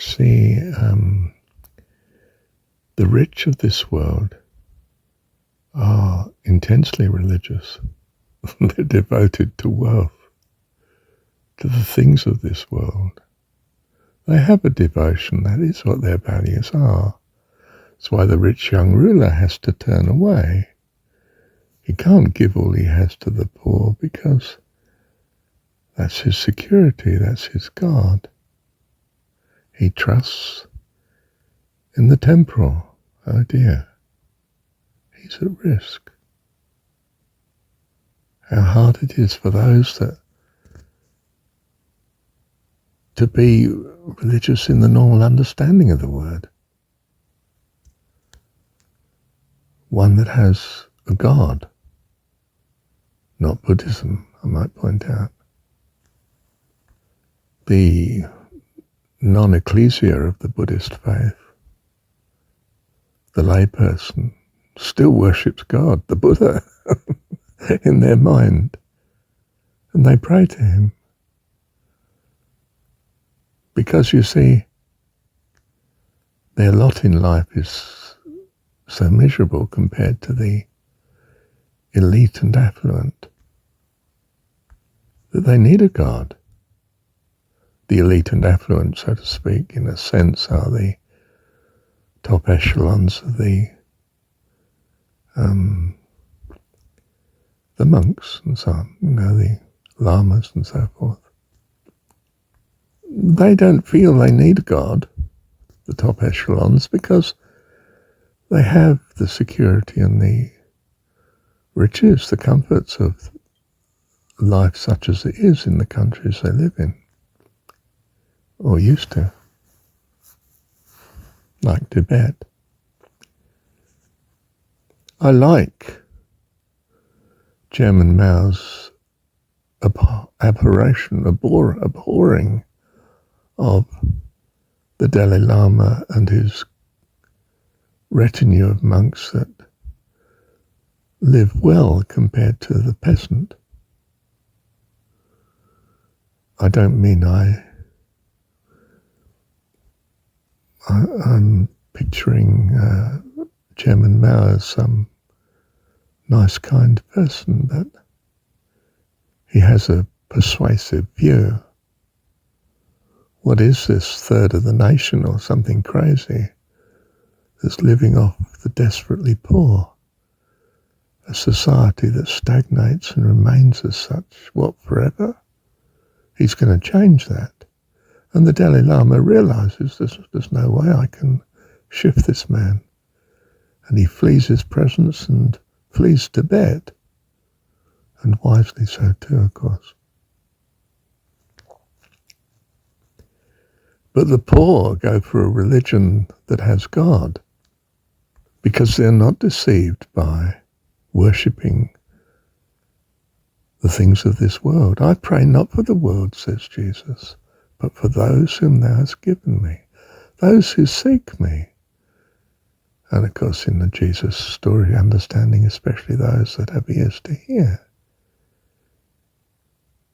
See, the rich of this world are intensely religious. They're devoted to wealth, to the things of this world. They have a devotion, that is what their values are. That's why the rich young ruler has to turn away. He can't give all he has to the poor because that's his security, that's his God. He trusts in the temporal. Oh dear, he's at risk. How hard it is for those that to be religious in the normal understanding of the word. One that has a God, not Buddhism, I might point out. The non-ecclesia of the Buddhist faith, the layperson, still worships God, the Buddha, in their mind, and they pray to him. Because you see, their lot in life is so miserable compared to the elite and affluent that they need a God. The elite and affluent, so to speak, in a sense, are the top echelons of the monks and so on, the lamas and so forth. They don't feel they need God, the top echelons, because they have the security and the riches, the comforts of life such as it is in the countries they live in, or used to, like Tibet. I like Chairman Mao's abhorring of the Dalai Lama and his retinue of monks that live well compared to the peasant. I don't mean I'm picturing Chairman Mao as some nice, kind person, but he has a persuasive view. What is this third of the nation or something crazy that's living off the desperately poor? A society that stagnates and remains as such, what, forever? He's going to change that. And the Dalai Lama realizes there's no way I can shift this man. And he flees his presence and flees Tibet. And wisely so too, of course. But the poor go for a religion that has God because they're not deceived by worshipping the things of this world. I pray not for the world, says Jesus, but for those whom thou hast given me, those who seek me. And of course in the Jesus story, understanding especially those that have ears to hear.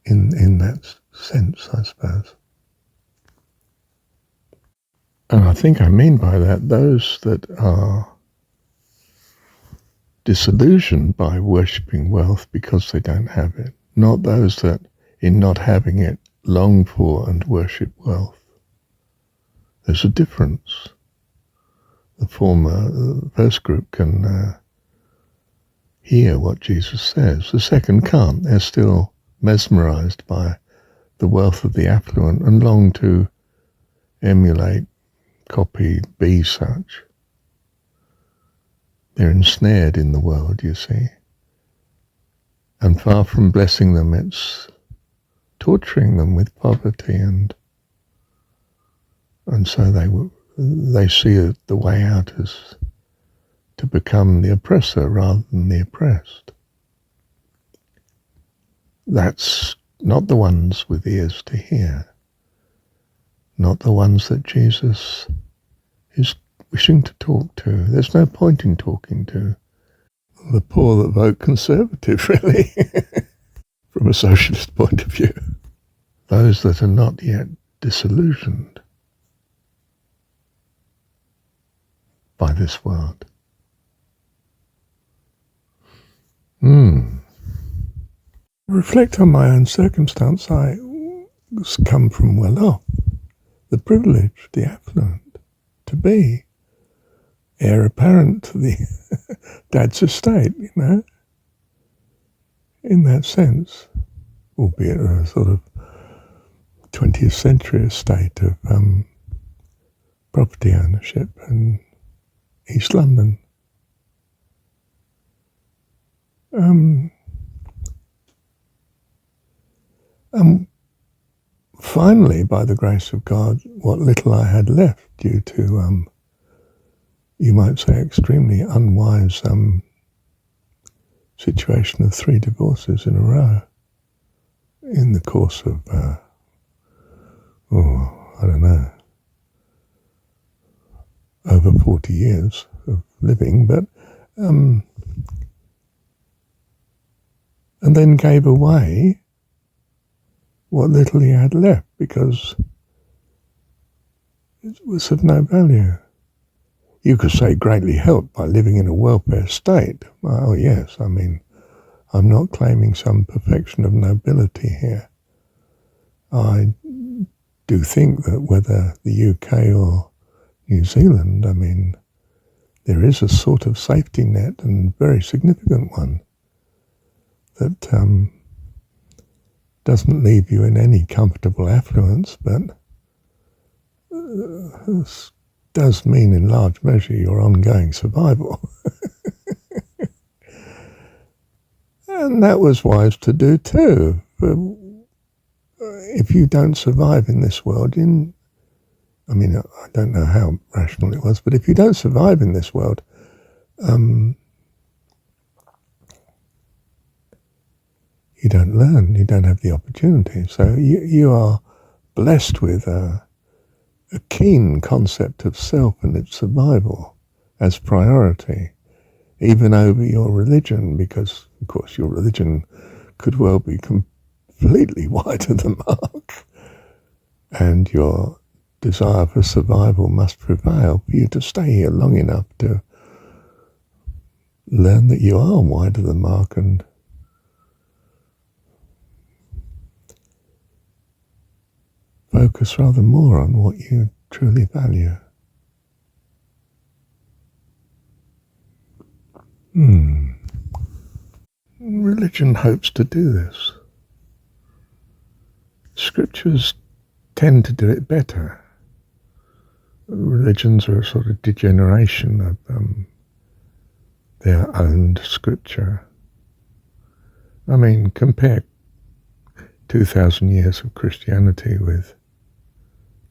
In that sense, I suppose. And I think I mean by that those that are disillusioned by worshipping wealth because they don't have it, not those that, in not having it, long for and worship wealth. There's a difference. The first group can hear what Jesus says. The second can't. They're still mesmerized by the wealth of the affluent and long to emulate, copy, be such. They're ensnared in the world, you see. And far from blessing them, it's torturing them with poverty, and so they see the way out as to become the oppressor rather than the oppressed. That's not the ones with ears to hear, not the ones that Jesus is wishing to talk to. There's no point in talking to the poor that vote Conservative, really, from a socialist point of view. Those that are not yet disillusioned. by this world. Reflect on my own circumstance. I come from well off, the privileged, the affluent, to be heir apparent to the dad's estate, you know, in that sense, albeit a sort of 20th century estate of property ownership in East London. Finally, by the grace of God, what little I had left due to, you might say, extremely unwise situation of 3 divorces in a row in the course of, I don't know, over 40 years of living, but and then gave away what little he had left because it was of no value. You could say greatly helped by living in a welfare state. Oh yes, I mean, I'm not claiming some perfection of nobility here. I do think that whether the UK or New Zealand, I mean, there is a sort of safety net, and a very significant one, that doesn't leave you in any comfortable affluence, but does mean in large measure your ongoing survival. And that was wise to do too. But if you don't survive in this world, I don't know how rational it was, but if you don't survive in this world, you don't learn, you don't have the opportunity. So you are blessed with a keen concept of self and its survival as priority, even over your religion, because, of course, your religion could well be completely wide of the mark, and your desire for survival must prevail for you to stay here long enough to learn that you are wide of the mark and focus rather more on what you truly value. Religion hopes to do this. Scriptures tend to do it better. Religions are a sort of degeneration of their owned scripture. I mean, compare 2,000 years of Christianity with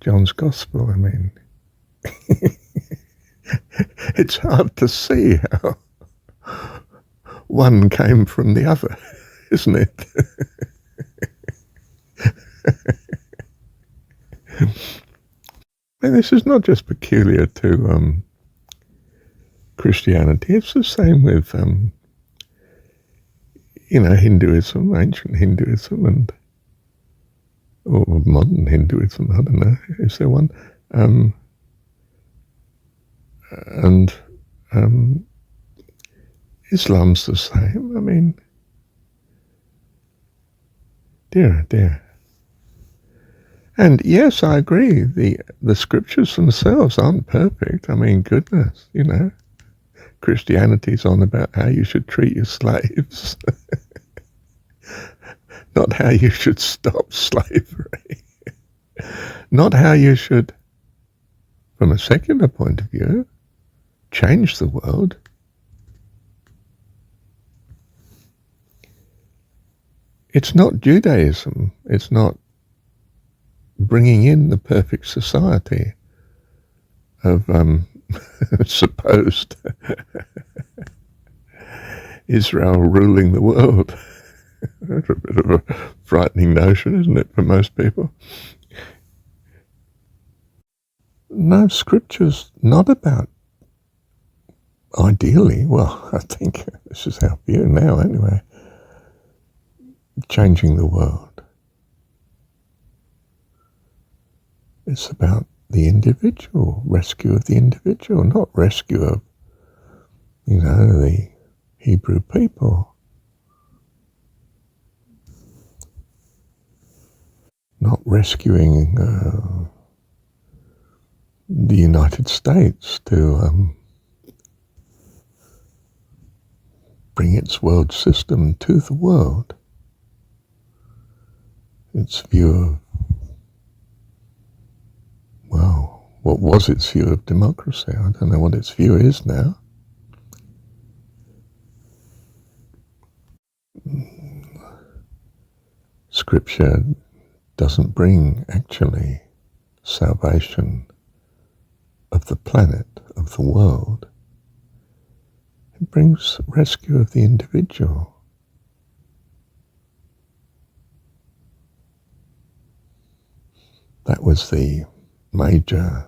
John's Gospel. I mean, it's hard to see how one came from the other, isn't it? And this is not just peculiar to Christianity. It's the same with, Hinduism, ancient Hinduism, or modern Hinduism. I don't know. Is there one? And Islam's the same. I mean, dear. And yes, I agree, the scriptures themselves aren't perfect. I mean, goodness, Christianity's on about how you should treat your slaves, not how you should stop slavery, not how you should, from a secular point of view, change the world. It's not Judaism, it's not bringing in the perfect society of supposed Israel ruling the world. That's a bit of a frightening notion, isn't it, for most people? No, Scripture's not about, ideally, well, I think this is our view now anyway, changing the world. It's about the individual, rescue of the individual, not rescue of, the Hebrew people. Not rescuing the United States to bring its world system to the world. Its view of, what was its view of democracy? I don't know what its view is now. Scripture doesn't bring, actually, salvation of the planet, of the world. It brings rescue of the individual. That was the major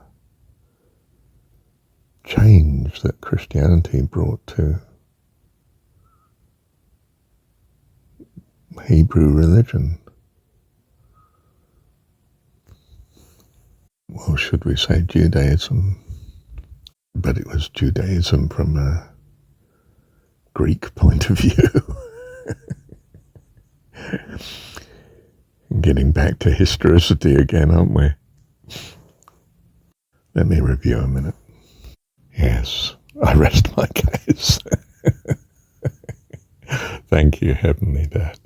change that Christianity brought to Hebrew religion. Well, should we say Judaism? But it was Judaism from a Greek point of view. Getting back to historicity again, aren't we? Let me review a minute. Yes, I rest my case. Thank you, Heavenly Dad.